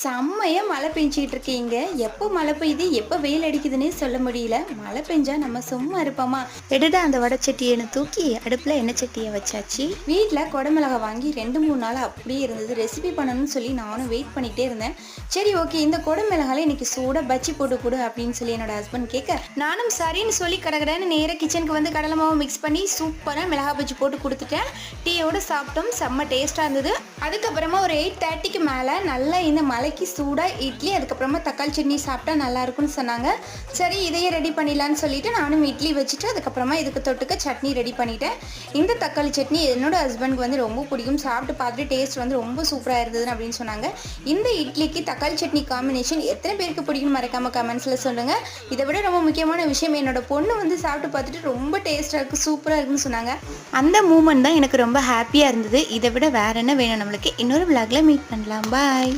செம்மையா மழை பெஞ்சிட்டு இருக்கீங்க. எப்போ மழை பெய்யுது, எப்போ வெயில் அடிக்குதுன்னே சொல்ல முடியல. மழை பெஞ்சா நம்ம சும்மா இருப்போமா? எடுடா அந்த வடச்சட்டியை தூக்கி அடுப்பில் எண்ணெய் சட்டியை வச்சாச்சு. வீட்டில் குடமிளகா வாங்கி 2-3 நாள் அப்படியே இருந்தது. ரெசிபி பண்ணணும்னு சொல்லி நானும் வெயிட் பண்ணிகிட்டே இருந்தேன். சரி ஓகே, இந்த குடமிளகால இன்னைக்கு சூடாக பஜ்ஜி போட்டு கொடு அப்படின்னு சொல்லி என்னோட ஹஸ்பண்ட் கேட்க, நானும் சரின்னு சொல்லி கடகடன்னு நேராக கிச்சனுக்கு வந்து கடலை மாவு மிக்ஸ் பண்ணி சூப்பராக மிளகா பஜ்ஜி போட்டு கொடுத்துட்டேன். டீயோட சாப்பிட்டோம். செம்ம டேஸ்ட்டாக இருந்தது. அதுக்கப்புறமா ஒரு 8:30க்கு மேலே நல்லா இந்த மலைக்கு சூடாக இட்லி, அதுக்கப்புறமா தக்காளி சட்னி சாப்பிட்டா நல்லா இருக்கும்னு சொன்னாங்க. சரி இதையே ரெடி பண்ணிடலான்னு சொல்லிட்டு நானும் இட்லி வச்சுட்டு அதுக்கப்புறமா இதுக்கு தொட்டுக்க சட்னி ரெடி பண்ணிட்டேன். இந்த தக்காளி சட்னி என்னோட ஹஸ்பண்டுக்கு வந்து ரொம்ப பிடிக்கும். சாப்பிட்டு பார்த்துட்டு டேஸ்ட் வந்து ரொம்ப சூப்பராக இருந்ததுன்னு அப்படின்னு சொன்னாங்க. இந்த இட்லிக்கு தக்காளி சட்னி காம்பினேஷன் எத்தனை பேருக்கு பிடிக்கும்னு மறக்காமல் கமெண்ட்ஸில் சொல்லுங்கள். இதை விட ரொம்ப முக்கியமான விஷயம், என்னோட பொண்ணு வந்து சாப்பிட்டு பார்த்துட்டு ரொம்ப டேஸ்ட்டாக இருக்குது, சூப்பராக இருக்குன்னு சொன்னாங்க. அந்த மூமெண்ட் தான் எனக்கு ரொம்ப ஹாப்பியாக இருந்தது. இதை விட வேற என்ன வேணும் நம்மளுக்கு? இன்னொரு விளாக்ல மீட் பண்ணலாம். பாய்.